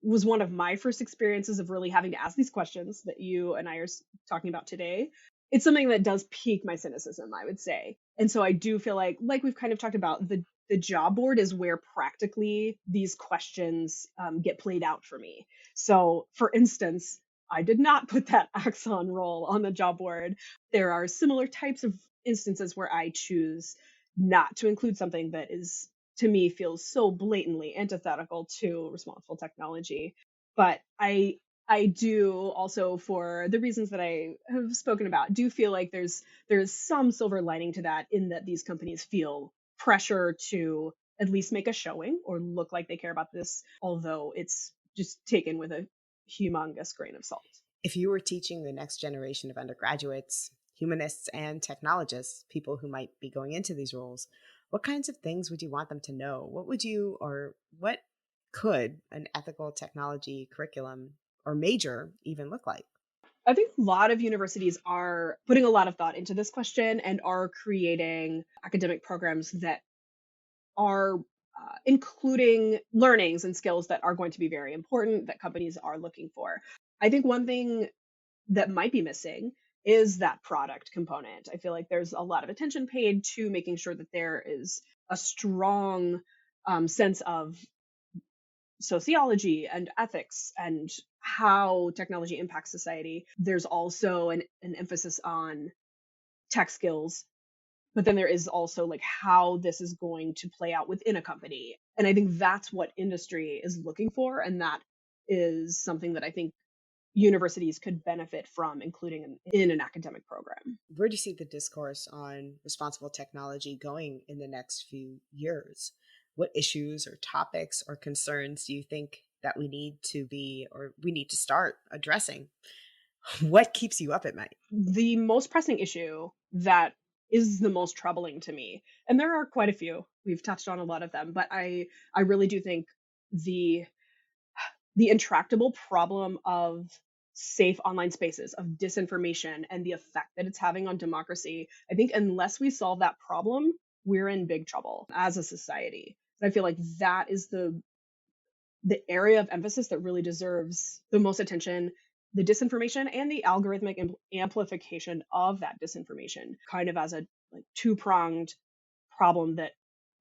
was one of my first experiences of really having to ask these questions that you and I are talking about today. It's something that does pique my cynicism, I would say. And so I do feel like we've kind of talked about, the job board is where practically these questions get played out for me. So, for instance, I did not put that Axon role on the job board. There are similar types of instances where I choose not to include something that is, to me, feels so blatantly antithetical to responsible technology. But I do also, for the reasons that I have spoken about, do feel like there's some silver lining to that, in that these companies feel pressure to at least make a showing or look like they care about this, although it's just taken with a humongous grain of salt. If you were teaching the next generation of undergraduates, humanists and technologists, people who might be going into these roles, what kinds of things would you want them to know? What could an ethical technology curriculum or major even look like? I think a lot of universities are putting a lot of thought into this question and are creating academic programs that are including learnings and skills that are going to be very important, that companies are looking for. I think one thing that might be missing is that product component. I feel like there's a lot of attention paid to making sure that there is a strong sense of sociology and ethics and how technology impacts society. There's also an emphasis on tech skills, but then there is also like how this is going to play out within a company. And I think that's what industry is looking for. And that is something that I think universities could benefit from including in an academic program. Where do you see the discourse on responsible technology going in the next few years? What issues or topics or concerns do you think that we need to start addressing? What keeps you up at night? The most pressing issue that is the most troubling to me, and there are quite a few, we've touched on a lot of them, but I really do think the intractable problem of safe online spaces, of disinformation, and the effect that it's having on democracy. I think unless we solve that problem, we're in big trouble as a society. And I feel like that is the area of emphasis that really deserves the most attention. The disinformation and the algorithmic amplification of that disinformation, kind of as a like two-pronged problem that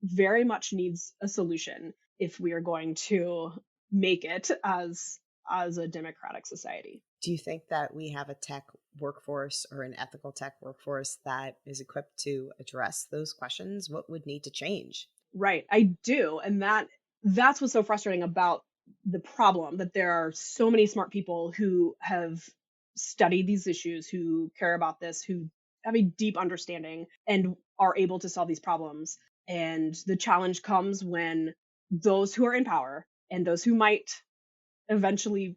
very much needs a solution if we are going to make it as a democratic society. Do you think that we have a tech workforce or an ethical tech workforce that is equipped to address those questions? What would need to change? Right, I do. And that's what's so frustrating about the problem, that there are so many smart people who have studied these issues, who care about this, who have a deep understanding and are able to solve these problems. And the challenge comes when those who are in power and those who might eventually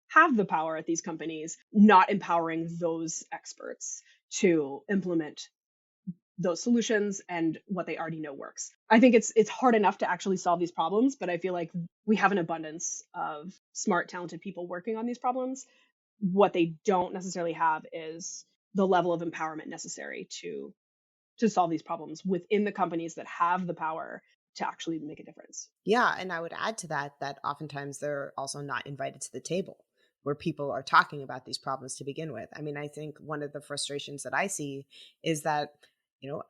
have the power at these companies not empowering those experts to implement those solutions and what they already know works. I think it's hard enough to actually solve these problems, but I feel like we have an abundance of smart, talented people working on these problems. What they don't necessarily have is the level of empowerment necessary to solve these problems within the companies that have the power to actually make a difference. Yeah, and I would add to that oftentimes they're also not invited to the table where people are talking about these problems to begin with. I mean, I think one of the frustrations that I see is that,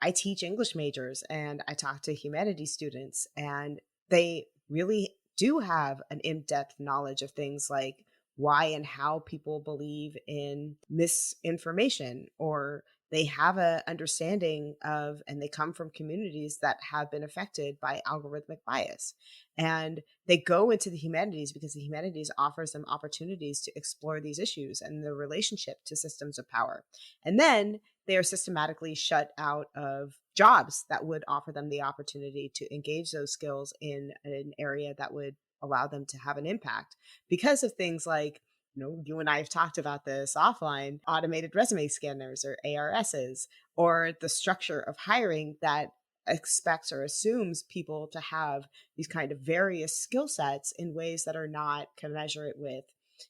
I teach English majors and I talk to humanities students, and they really do have an in-depth knowledge of things like why and how people believe in misinformation, or they have a understanding of, and they come from communities that have been affected by algorithmic bias. And they go into the humanities because the humanities offers them opportunities to explore these issues and the relationship to systems of power. And then they are systematically shut out of jobs that would offer them the opportunity to engage those skills in an area that would allow them to have an impact because of things like, you and I have talked about this offline, automated resume scanners or ARSs, or the structure of hiring that expects or assumes people to have these kind of various skill sets in ways that are not commensurate with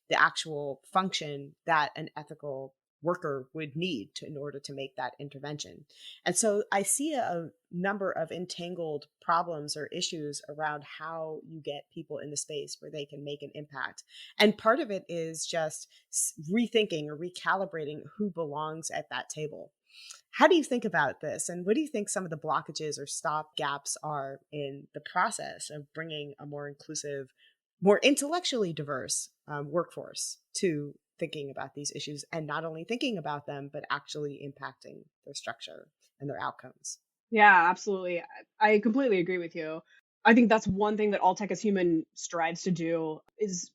the actual function that an ethical worker would need in order to make that intervention. And so I see a number of entangled problems or issues around how you get people in the space where they can make an impact. And part of it is just rethinking or recalibrating who belongs at that table. How do you think about this? And what do you think some of the blockages or stop gaps are in the process of bringing a more inclusive, more intellectually diverse workforce to thinking about these issues, and not only thinking about them, but actually impacting their structure and their outcomes? Yeah, absolutely. I completely agree with you. I think that's one thing that All Tech as Human strives to do is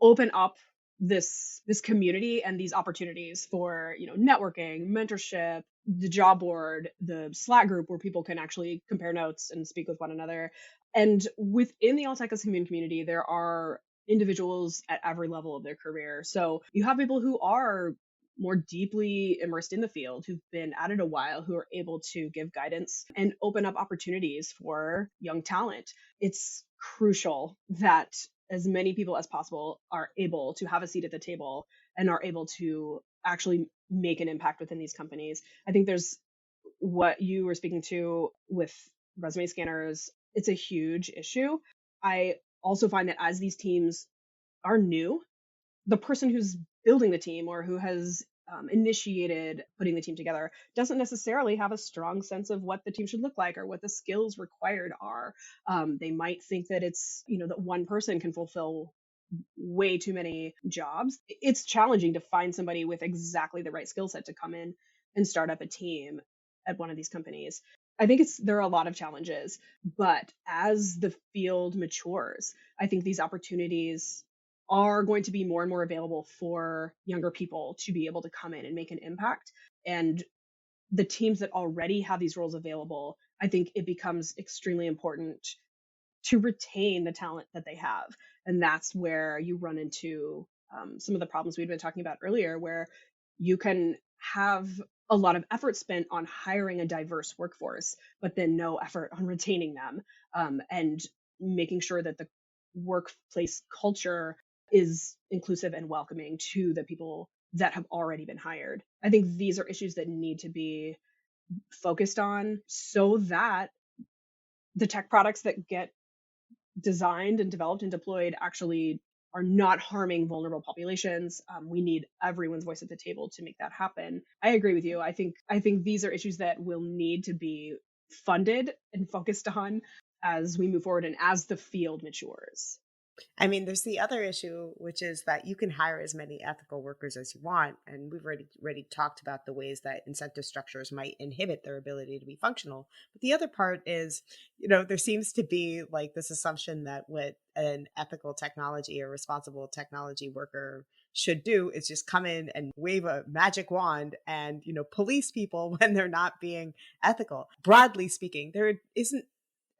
open up this community and these opportunities for, networking, mentorship, the job board, the Slack group where people can actually compare notes and speak with one another. And within the All Tech as Human community, there are individuals at every level of their career. So you have people who are more deeply immersed in the field, who've been at it a while, who are able to give guidance and open up opportunities for young talent. It's crucial that as many people as possible are able to have a seat at the table and are able to actually make an impact within these companies. I think there's what you were speaking to with resume scanners. It's a huge issue. I also find that as these teams are new, the person who's building the team or who has initiated putting the team together doesn't necessarily have a strong sense of what the team should look like or what the skills required are. They might think that it's, that one person can fulfill way too many jobs. It's challenging to find somebody with exactly the right skill set to come in and start up a team at one of these companies. I think there are a lot of challenges, but as the field matures, I think these opportunities are going to be more and more available for younger people to be able to come in and make an impact. And the teams that already have these roles available, I think it becomes extremely important to retain the talent that they have. And that's where you run into some of the problems we've been talking about earlier, where you can have a lot of effort spent on hiring a diverse workforce, but then no effort on retaining them, and making sure that the workplace culture is inclusive and welcoming to the people that have already been hired. I think these are issues that need to be focused on so that the tech products that get designed and developed and deployed actually are not harming vulnerable populations. We need everyone's voice at the table to make that happen. I agree with you. I think these are issues that will need to be funded and focused on as we move forward and as the field matures. I mean, there's the other issue, which is that you can hire as many ethical workers as you want. And we've already talked about the ways that incentive structures might inhibit their ability to be functional. But the other part is, there seems to be like this assumption that what an ethical technology or responsible technology worker should do is just come in and wave a magic wand and, police people when they're not being ethical. Broadly speaking, there isn't,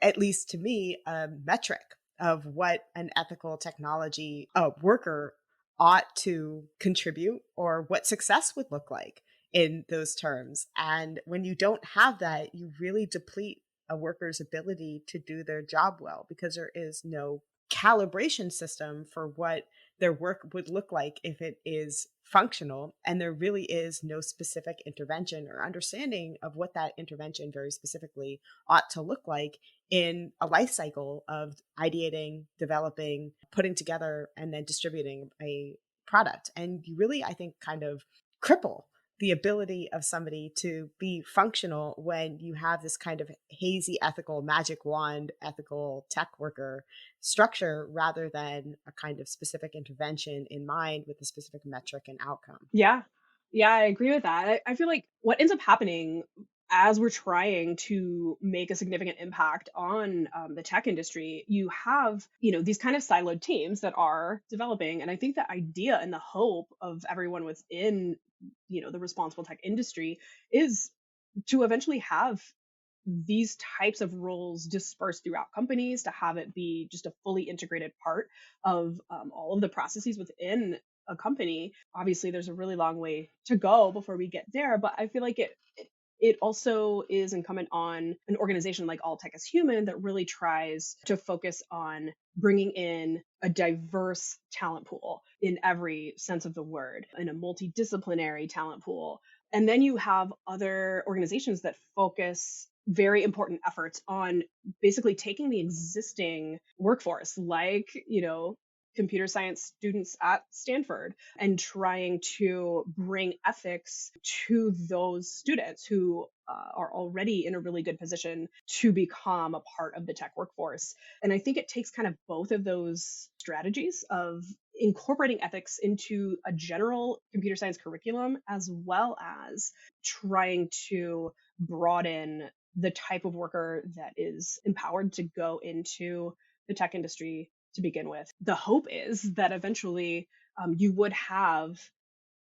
at least to me, a metric of what an ethical technology worker ought to contribute or what success would look like in those terms. And when you don't have that, you really deplete a worker's ability to do their job well, because there is no calibration system for what their work would look like if it is functional. And there really is no specific intervention or understanding of what that intervention very specifically ought to look like in a life cycle of ideating, developing, putting together, and then distributing a product. And you really, I think, kind of cripple the ability of somebody to be functional when you have this kind of hazy ethical magic wand ethical tech worker structure rather than a kind of specific intervention in mind with a specific metric and outcome. Yeah. Yeah, I agree with that. I feel like what ends up happening as we're trying to make a significant impact on the tech industry, you have, these kind of siloed teams that are developing. And I think the idea and the hope of everyone within, the responsible tech industry is to eventually have these types of roles dispersed throughout companies, to have it be just a fully integrated part of all of the processes within a company. Obviously, there's a really long way to go before we get there, but I feel like it also is incumbent on an organization like All Tech is Human that really tries to focus on bringing in a diverse talent pool in every sense of the word, in a multidisciplinary talent pool. And then you have other organizations that focus very important efforts on basically taking the existing workforce, like, computer science students at Stanford, and trying to bring ethics to those students who are already in a really good position to become a part of the tech workforce. And I think it takes kind of both of those strategies of incorporating ethics into a general computer science curriculum, as well as trying to broaden the type of worker that is empowered to go into the tech industry to begin with. The hope is that eventually you would have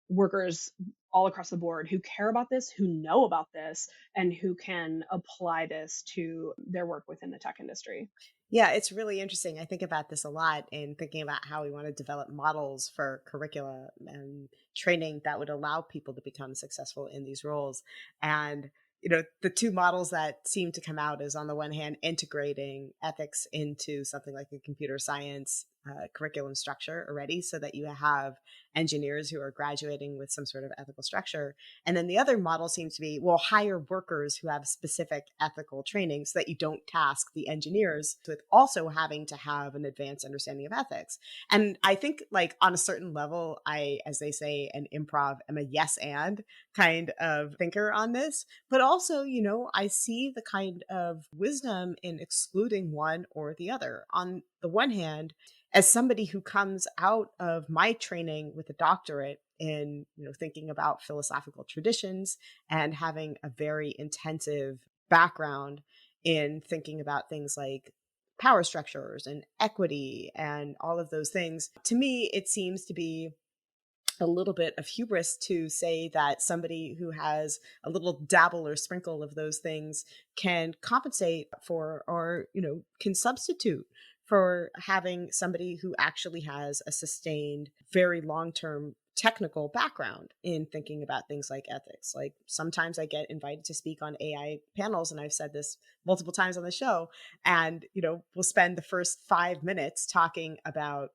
workers all across the board who care about this, who know about this, and who can apply this to their work within the tech industry. Yeah, it's really interesting. I think about this a lot in thinking about how we want to develop models for curricula and training that would allow people to become successful in these roles. And, the two models that seem to come out is, on the one hand, integrating ethics into something like a computer science curriculum structure already, so that you have engineers who are graduating with some sort of ethical structure. And then the other model seems to be, well, hire workers who have specific ethical training so that you don't task the engineers with also having to have an advanced understanding of ethics. And I think, like, on a certain level, I, as they say in improv, am a yes and kind of thinker on this. But also, I see the kind of wisdom in excluding one or the other. On the one hand, as somebody who comes out of my training with a doctorate in, thinking about philosophical traditions and having a very intensive background in thinking about things like power structures and equity and all of those things, to me, it seems to be a little bit of hubris to say that somebody who has a little dabble or sprinkle of those things can compensate for, or, can substitute for having somebody who actually has a sustained, very long-term technical background in thinking about things like ethics. Like, sometimes I get invited to speak on AI panels, and I've said this multiple times on the show, and, we'll spend the first 5 minutes talking about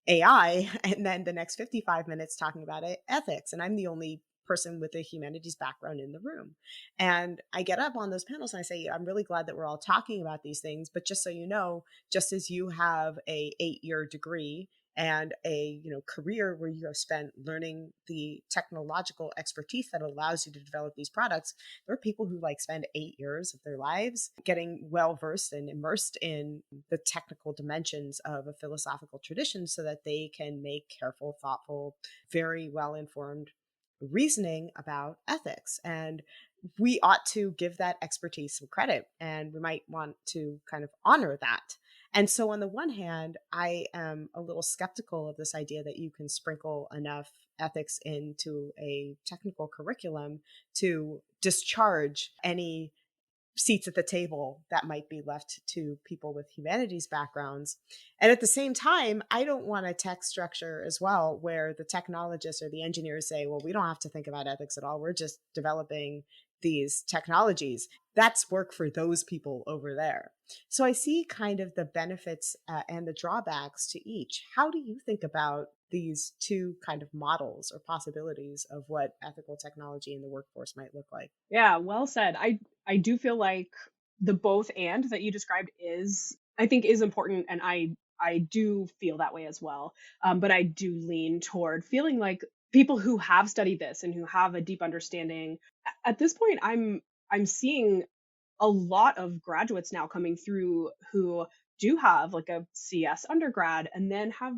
AI and then the next 55 minutes talking about ethics. And I'm the only person with a humanities background in the room. And I get up on those panels and I say, I'm really glad that we're all talking about these things, but just so you know, just as you have a 8-year degree and a career where you have spent learning the technological expertise that allows you to develop these products, there are people who spend 8 years of their lives getting well versed and immersed in the technical dimensions of a philosophical tradition so that they can make careful, thoughtful, very well informed reasoning about ethics. And we ought to give that expertise some credit, and we might want to kind of honor that. And so on the one hand, I am a little skeptical of this idea that you can sprinkle enough ethics into a technical curriculum to discharge any seats at the table that might be left to people with humanities backgrounds. And at the same time, I don't want a tech structure as well where the technologists or the engineers say, well, we don't have to think about ethics at all. We're just developing these technologies. That's work for those people over there. So I see kind of the benefits and the drawbacks to each. How do you think about these two kind of models or possibilities of what ethical technology in the workforce might look like? Yeah, well said. I do feel like the both and that you described I think is important, and I do feel that way as well. But I do lean toward feeling like people who have studied this and who have a deep understanding. At this point, I'm seeing a lot of graduates now coming through who do have like a CS undergrad and then have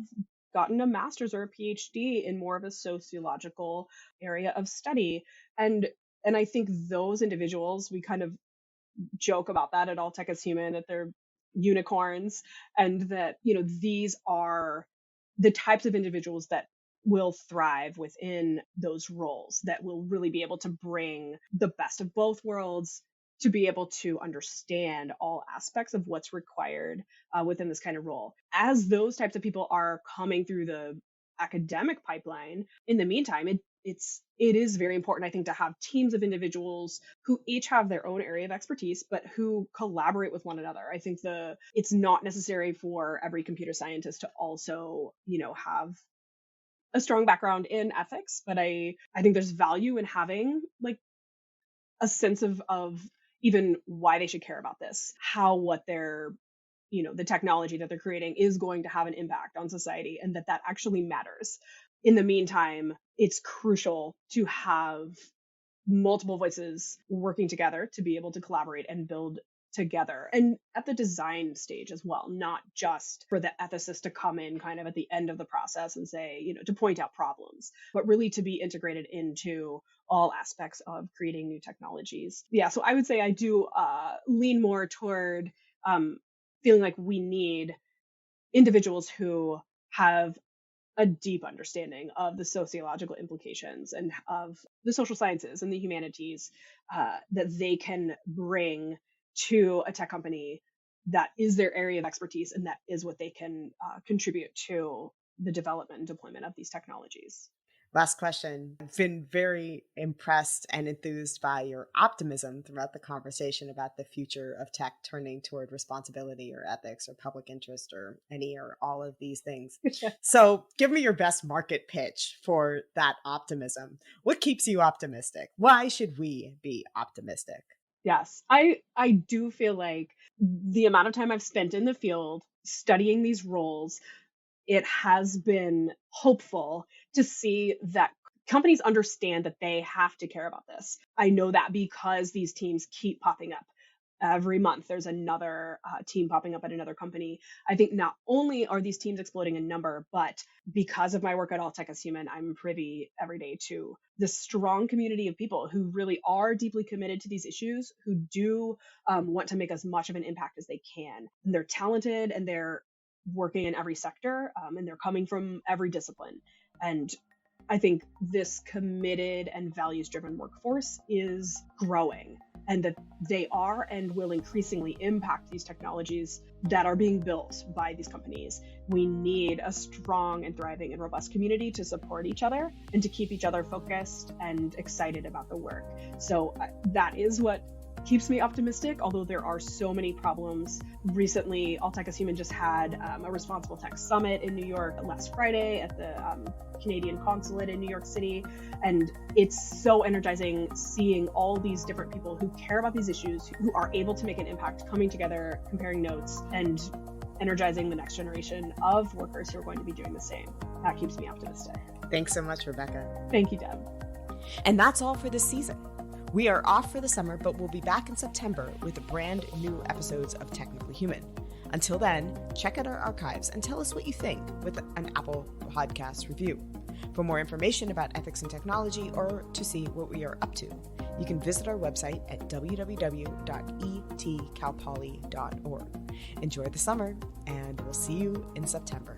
gotten a master's or a PhD in more of a sociological area of study. And I think those individuals, we kind of joke about that at All Tech is Human, that they're unicorns, and that, these are the types of individuals that will thrive within those roles, that will really be able to bring the best of both worlds, to be able to understand all aspects of what's required within this kind of role. As those types of people are coming through the academic pipeline, in the meantime, it is very important, I think, to have teams of individuals who each have their own area of expertise, but who collaborate with one another. I think it's not necessary for every computer scientist to also, have a strong background in ethics, but I think there's value in having like a sense of even why they should care about this, how what they're, the technology that they're creating is going to have an impact on society, and that actually matters. In the meantime, it's crucial to have multiple voices working together to be able to collaborate and build together, and at the design stage as well, not just for the ethicist to come in kind of at the end of the process and say, to point out problems, but really to be integrated into all aspects of creating new technologies. Yeah, so I would say I do lean more toward feeling like we need individuals who have a deep understanding of the sociological implications and of the social sciences and the humanities that they can bring to a tech company that is their area of expertise, and that is what they can contribute to the development and deployment of these technologies. Last question. I've been very impressed and enthused by your optimism throughout the conversation about the future of tech turning toward responsibility or ethics or public interest or any or all of these things. So give me your best market pitch for that optimism. What keeps you optimistic? Why should we be optimistic? Yes, I do feel like the amount of time I've spent in the field studying these roles, it has been hopeful to see that companies understand that they have to care about this. I know that because these teams keep popping up. Every month, there's another team popping up at another company. I think not only are these teams exploding in number, but because of my work at All Tech is Human, I'm privy every day to this strong community of people who really are deeply committed to these issues, who do want to make as much of an impact as they can. And they're talented, and they're working in every sector, and they're coming from every discipline. And I think this committed and values-driven workforce is growing, and that they are and will increasingly impact these technologies that are being built by these companies. We need a strong and thriving and robust community to support each other and to keep each other focused and excited about the work. So that is what keeps me optimistic, although there are so many problems. Recently, All Tech is Human just had a Responsible Tech Summit in New York last Friday at the Canadian Consulate in New York City. And it's so energizing seeing all these different people who care about these issues, who are able to make an impact, coming together, comparing notes, and energizing the next generation of workers who are going to be doing the same. That keeps me optimistic. Thanks so much, Rebekah. Thank you, Deb. And that's all for this season. We are off for the summer, but we'll be back in September with brand new episodes of Technically Human. Until then, check out our archives and tell us what you think with an Apple Podcast review. For more information about ethics and technology, or to see what we are up to, you can visit our website at www.etcalpoly.org. Enjoy the summer, and we'll see you in September.